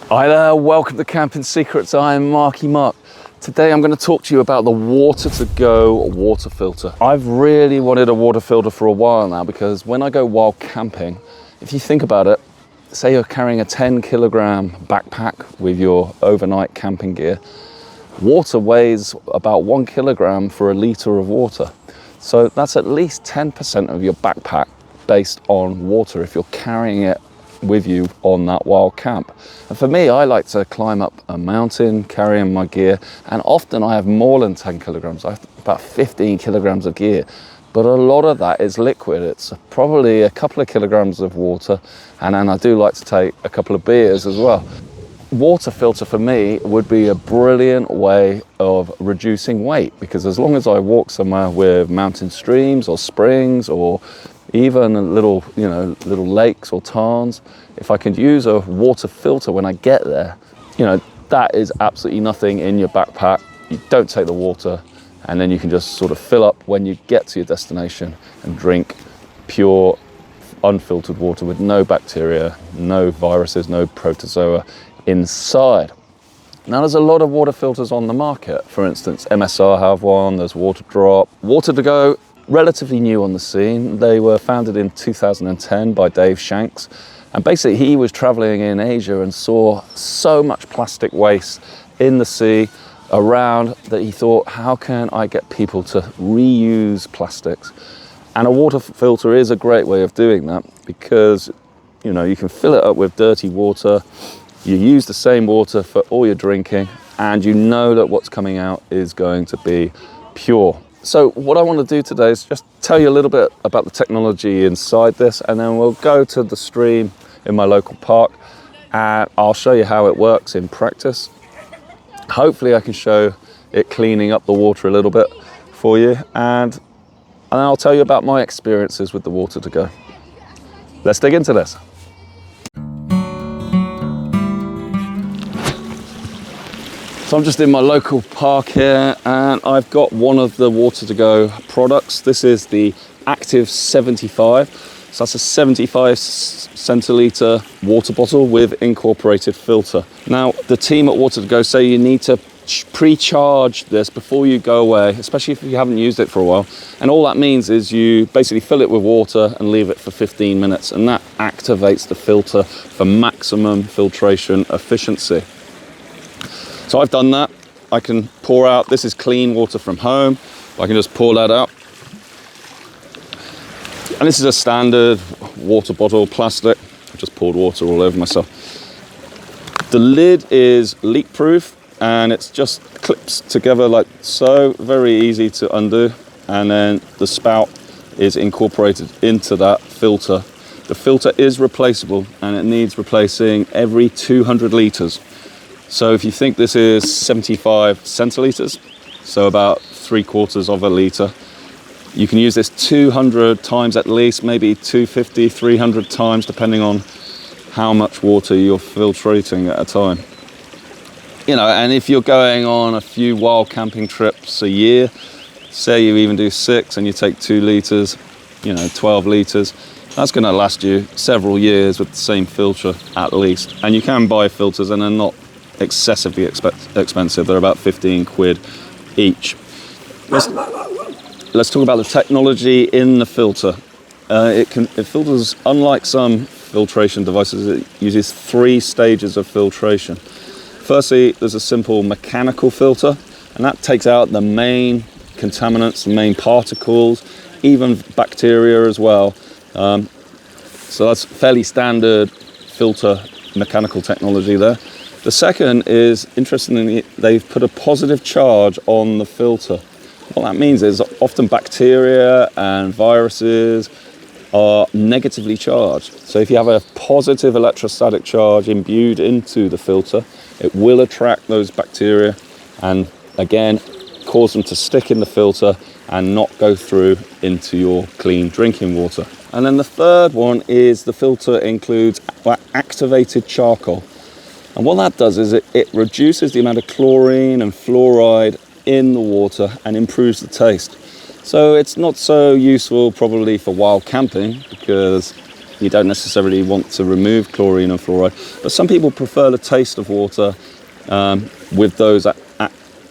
Hi there, welcome to Camping Secrets. I am Marky Mark. Today I'm going to talk to you about the water to go water filter. I've really wanted a water filter for a while now because when I go wild camping, if you think about it, say you're carrying a 10 kilogram backpack with your overnight camping gear, water weighs about 1 kilogram for a litre of water. So that's at least 10% of your backpack based on water if you're carrying it with you on that wild camp. And for me, I like to climb up a mountain carrying my gear, and often I have more than 10 kilograms. I have about 15 kilograms of gear, but a lot of that is liquid. It's probably a couple of kilograms of water, and then I do like to take a couple of beers as well. Water filter for me would be a brilliant way of reducing weight, because as long as I walk somewhere with mountain streams or springs or even little lakes or tarns, if I can use a water filter when I get there, that is absolutely nothing in your backpack. You don't take the water, and then you can just sort of fill up when you get to your destination and drink pure, unfiltered water with no bacteria, no viruses, no protozoa inside. Now, there's a lot of water filters on the market. For instance, MSR have one, there's Water Drop. Water to Go, relatively new on the scene. They were founded in 2010 by Dave Shanks. And basically he was traveling in Asia and saw so much plastic waste in the sea around that he thought, how can I get people to reuse plastics? And a water filter is a great way of doing that, because you can fill it up with dirty water, you use the same water for all your drinking, and you know that what's coming out is going to be pure. So what I want to do today is just tell you a little bit about the technology inside this, and then we'll go to the stream in my local park and I'll show you how it works in practice. Hopefully I can show it cleaning up the water a little bit for you, and I'll tell you about my experiences with the Water to Go. Let's dig into this. So I'm just in my local park here, and I've got one of the Water to Go products. This is the Active 75. So that's a 75 centiliter water bottle with incorporated filter. Now, the team at Water to Go say you need to pre-charge this before you go away, especially if you haven't used it for a while. And all that means is you basically fill it with water and leave it for 15 minutes, and that activates the filter for maximum filtration efficiency. So I've done that. I can pour out, this is clean water from home. I can just pour that out. And this is a standard water bottle, plastic. I just poured water all over myself. The lid is leak proof, and it's just clips together like so, very easy to undo. And then the spout is incorporated into that filter. The filter is replaceable, and it needs replacing every 200 litres. So if you think this is 75 centiliters, so about 3/4 of a litre, you can use this 200 times at least, maybe 250, 300 times, depending on how much water you're filtrating at a time. And if you're going on a few wild camping trips a year, say you even do 6 and you take 2 litres, 12 litres, that's going to last you several years with the same filter at least. And you can buy filters, and they're not excessively expensive. They're about 15 quid each. Let's talk about the technology in the filter. It filters, unlike some filtration devices, it uses 3 stages of filtration. Firstly, there's a simple mechanical filter, and that takes out the main contaminants, the main particles, even bacteria as well. So that's fairly standard filter mechanical technology there. The second is, interestingly, they've put a positive charge on the filter. What that means is often bacteria and viruses are negatively charged. So if you have a positive electrostatic charge imbued into the filter, it will attract those bacteria and again cause them to stick in the filter and not go through into your clean drinking water. And then the third one is the filter includes activated charcoal. And what that does is it reduces the amount of chlorine and fluoride in the water and improves the taste. So it's not so useful probably for wild camping, because you don't necessarily want to remove chlorine and fluoride, but some people prefer the taste of water with those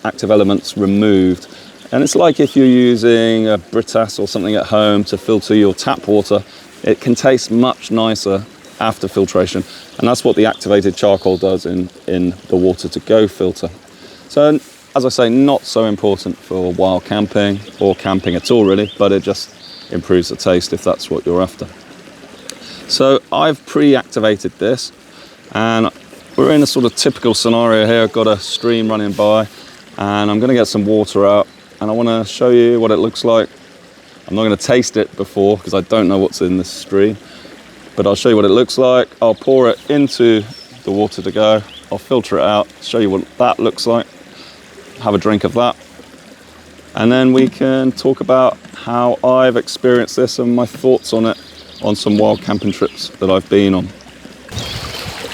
active elements removed. And it's like if you're using a Britas or something at home to filter your tap water, it can taste much nicer after filtration. And that's what the activated charcoal does in the water to go filter. So, as I say, not so important for wild camping or camping at all really, but it just improves the taste if that's what you're after. So I've pre-activated this, and we're in a sort of typical scenario here. I've got a stream running by, and I'm going to get some water out, and I want to show you what it looks like. I'm not going to taste it before because I don't know what's in this stream, but I'll show you what it looks like. I'll pour it into the water to go. I'll filter it out, show you what that looks like, have a drink of that, and then we can talk about how I've experienced this and my thoughts on it on some wild camping trips that I've been on.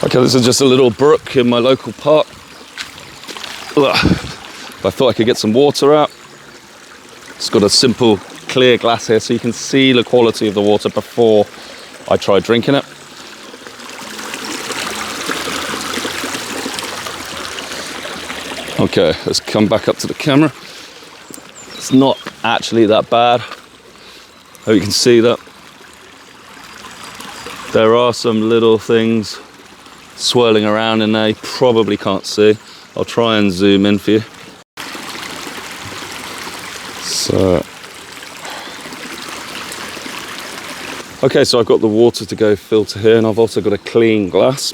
Okay, this is just a little brook in my local park. Ugh. I thought I could get some water out. It's got a simple clear glass here so you can see the quality of the water before I try drinking it. Okay, let's come back up to the camera. It's not actually that bad. Hope you can see that. There are some little things swirling around in there you probably can't see. I'll try and zoom in for you. So, okay, so I've got the water to go filter here, and I've also got a clean glass,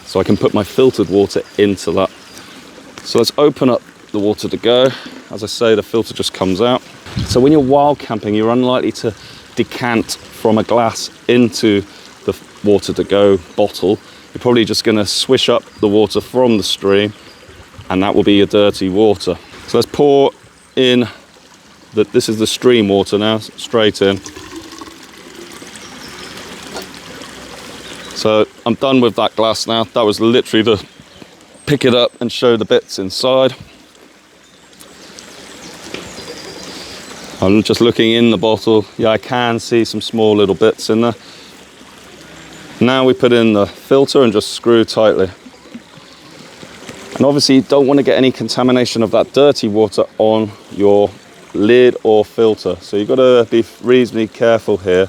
so I can put my filtered water into that. So let's open up the water to go. As I say, the filter just comes out. So when you're wild camping, you're unlikely to decant from a glass into the water to go bottle. You're probably just going to swish up the water from the stream, and that will be your dirty water. So let's pour in, this is the stream water now, straight in. So I'm done with that glass now. That was literally to pick it up and show the bits inside. I'm just looking in the bottle. Yeah, I can see some small little bits in there. Now we put in the filter and just screw tightly. And obviously you don't want to get any contamination of that dirty water on your lid or filter. So you've got to be reasonably careful here.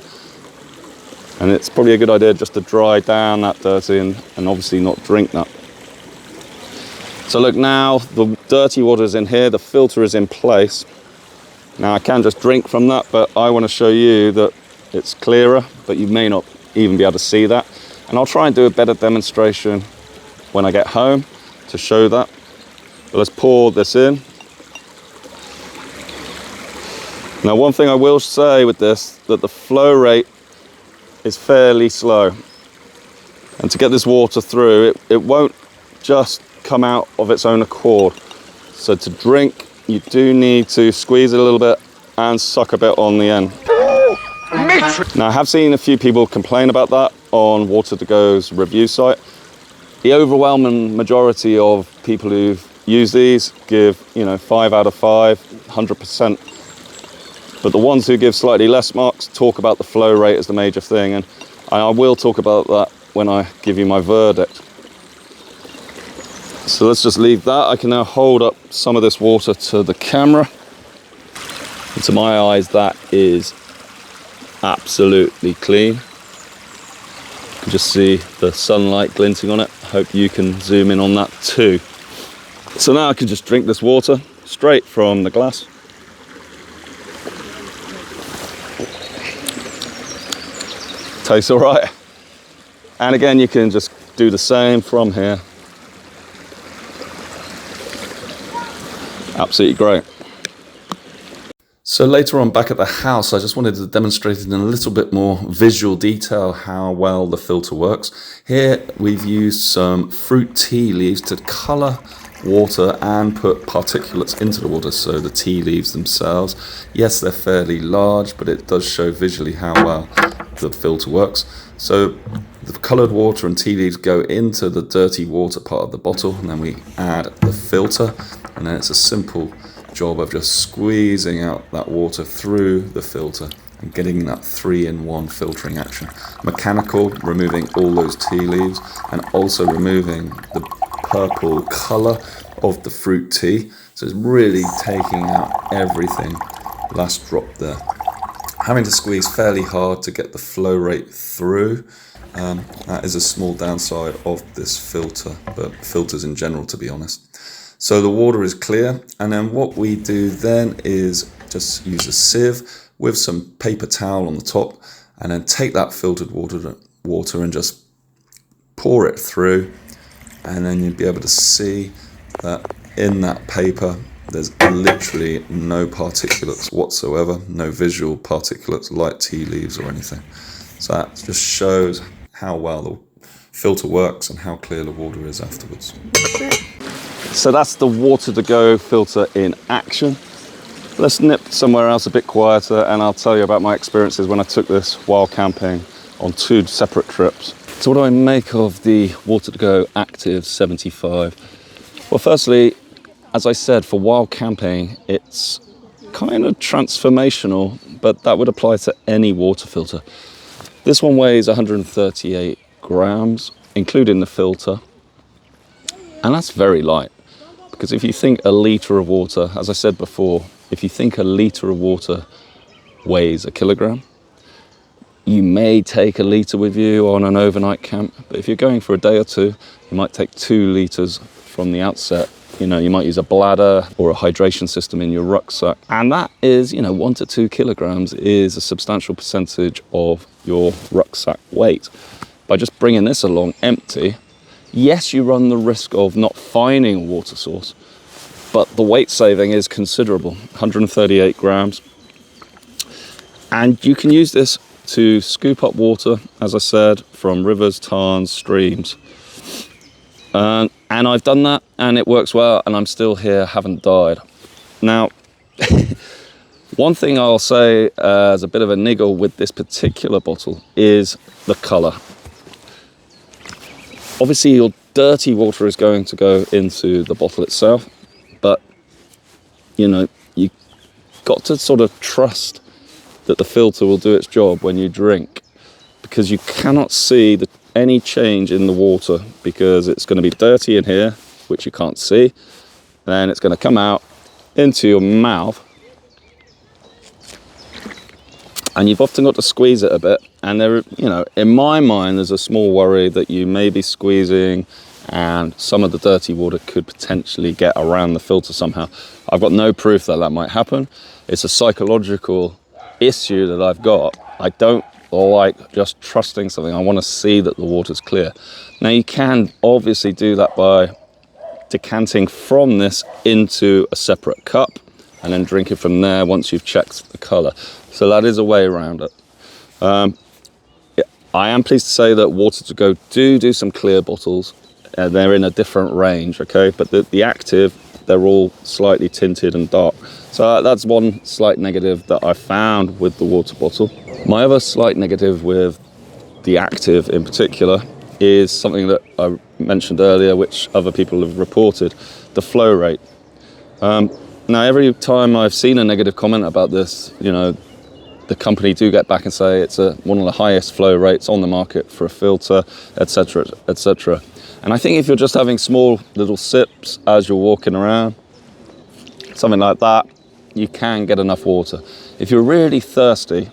And it's probably a good idea just to dry down that dirty and obviously not drink that. So look, now the dirty water is in here, the filter is in place. Now I can just drink from that, but I want to show you that it's clearer, but you may not even be able to see that. And I'll try and do a better demonstration when I get home to show that. But let's pour this in. Now one thing I will say with this, that the flow rate is fairly slow. And to get this water through, it won't just come out of its own accord. So to drink, you do need to squeeze it a little bit and suck a bit on the end. Now I have seen a few people complain about that on Water2Go's review site. The overwhelming majority of people who've used these give, 5 out of 5, 100%. But the ones who give slightly less marks talk about the flow rate as the major thing, and I will talk about that when I give you my verdict. So let's just leave that. I can now hold up some of this water to the camera. And to my eyes, that is absolutely clean. You can just see the sunlight glinting on it. I hope you can zoom in on that too. So now I can just drink this water straight from the glass. Tastes all right. And again, you can just do the same from here. Absolutely great. So later on back at the house, I just wanted to demonstrate in a little bit more visual detail how well the filter works. Here we've used some fruit tea leaves to colour water and put particulates into the water. So the tea leaves themselves, yes, they're fairly large, but it does show visually how well the filter works. So the coloured water and tea leaves go into the dirty water part of the bottle, and then we add the filter, and then it's a simple job of just squeezing out that water through the filter and getting that 3-in-1 filtering action. Mechanical, removing all those tea leaves, and also removing the purple colour of the fruit tea. So it's really taking out everything. Last drop there. Having to squeeze fairly hard to get the flow rate through. That is a small downside of this filter, but filters in general, to be honest. So the water is clear, and then what we do then is just use a sieve with some paper towel on the top, and then take that filtered water and just pour it through, and then you'll be able to see that in that paper there's literally no particulates whatsoever, no visual particulates like tea leaves or anything. So that just shows how well the filter works and how clear the water is afterwards. So that's the water to go filter in action. Let's nip somewhere else a bit quieter, and I'll tell you about my experiences when I took this while camping on 2 separate trips. So what do I make of the water to go active 75? Well, firstly, as I said, for wild camping, it's kind of transformational, but that would apply to any water filter. This one weighs 138 grams, including the filter, and that's very light. Because if you think a litre of water, as I said before, if you think a litre of water weighs a kilogram, you may take a litre with you on an overnight camp, but if you're going for a day or two, you might take 2 litres from the outset. You know, you might use a bladder or a hydration system in your rucksack. And that is, 1 to 2 kilograms is a substantial percentage of your rucksack weight. By just bringing this along empty, yes, you run the risk of not finding a water source, but the weight saving is considerable, 138 grams. And you can use this to scoop up water, as I said, from rivers, tarns, streams. And I've done that, and it works well, and I'm still here, haven't died. Now, one thing I'll say as a bit of a niggle with this particular bottle is the colour. Obviously, your dirty water is going to go into the bottle itself, but, you got to sort of trust that the filter will do its job when you drink, because you cannot see any change in the water, because it's going to be dirty in here, which you can't see, then it's going to come out into your mouth, and you've often got to squeeze it a bit, and there, in my mind, there's a small worry that you may be squeezing and some of the dirty water could potentially get around the filter somehow. I've got no proof that might happen. It's a psychological issue that I've got. I don't like just trusting something. I want to see that the water's clear. Now, you can obviously do that by decanting from this into a separate cup and then drink it from there once you've checked the colour. So that is a way around it. I am pleased to say that Water to Go do some clear bottles. They're in a different range, okay? But the active, they're all slightly tinted and dark. So that's one slight negative that I found with the water bottle. My other slight negative with the active in particular is something that I mentioned earlier, which other people have reported, the flow rate. Now, every time I've seen a negative comment about this, the company do get back and say it's one of the highest flow rates on the market for a filter, etc., etc. And I think if you're just having small little sips as you're walking around, something like that, you can get enough water. If you're really thirsty,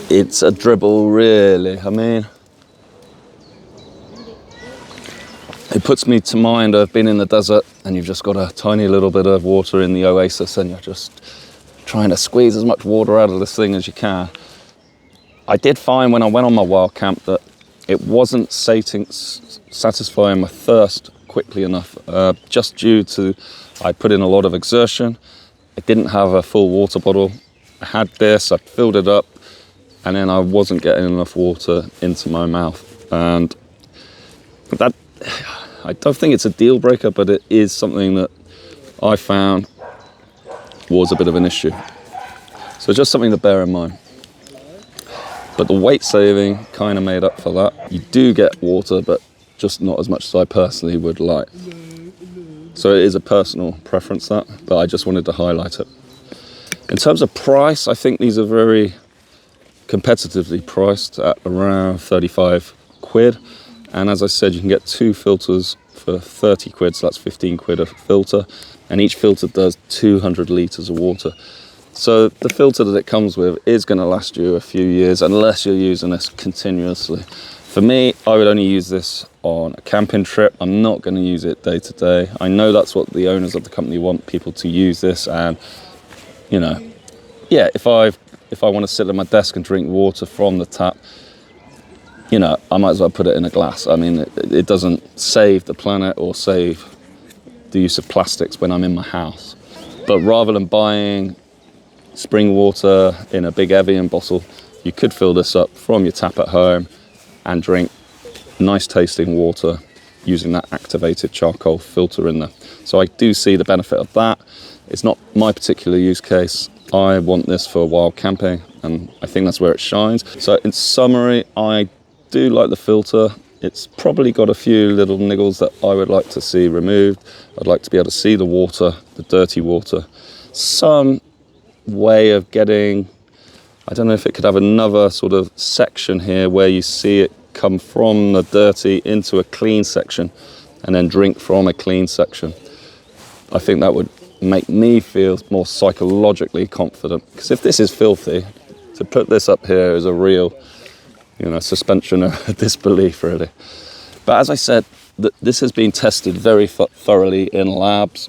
it's a dribble, really. I mean, it puts me to mind of being in the desert and you've just got a tiny little bit of water in the oasis and you're just trying to squeeze as much water out of this thing as you can. I did find when I went on my wild camp that it wasn't satisfying my thirst quickly enough, just due to I put in a lot of exertion. I didn't have a full water bottle. I had this, I filled it up, and then I wasn't getting enough water into my mouth. And that, I don't think it's a deal breaker, but it is something that I found was a bit of an issue. So just something to bear in mind. But the weight saving kind of made up for that. You do get water, but just not as much as I personally would like. So it is a personal preference that, but I just wanted to highlight it. In terms of price, I think these are very competitively priced at around 35 quid. And as I said, you can get 2 filters for 30 quid, so that's 15 quid a filter. And each filter does 200 litres of water. So the filter that it comes with is going to last you a few years unless you're using this continuously. For me, I would only use this on a camping trip. I'm not going to use it day to day. I know that's what the owners of the company want people to use this, and you know, yeah, if I want to sit at my desk and drink water from the tap, you know, I might as well put it in a glass. I mean, it doesn't save the planet or save the use of plastics when I'm in my house. But rather than buying spring water in a big Evian bottle, you could fill this up from your tap at home and drink nice tasting water using that activated charcoal filter in there. So I do see the benefit of that. It's not my particular use case. I want this for wild camping, and I think that's where it shines. So in summary, I do like the filter. It's probably got a few little niggles that I would like to see removed. I'd like to be able to see the water, the dirty water. Some way of getting, I don't know if it could have another sort of section here where you see it come from the dirty into a clean section and then drink from a clean section. I think that would make me feel more psychologically confident, because if this is filthy, to put this up here is a real, you know, suspension of disbelief really. But as I said, this has been tested very thoroughly in labs.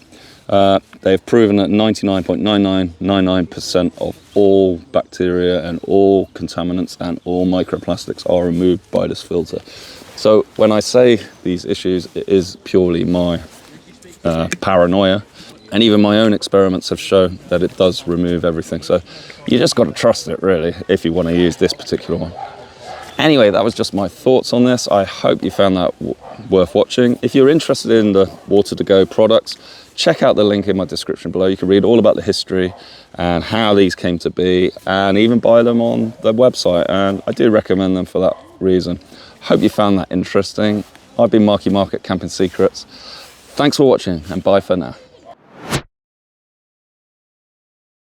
They've proven that 99.9999% of all bacteria and all contaminants and all microplastics are removed by this filter. So when I say these issues, it is purely my paranoia. And even my own experiments have shown that it does remove everything. So you just got to trust it really if you want to use this particular one. Anyway, that was just my thoughts on this. I hope you found that worth watching. If you're interested in the Water to Go products, check out the link in my description below. You can read all about the history and how these came to be, and even buy them on the website. And I do recommend them for that reason. Hope you found that interesting. I've been Marky Mark at Camping Secrets. Thanks for watching, and bye for now.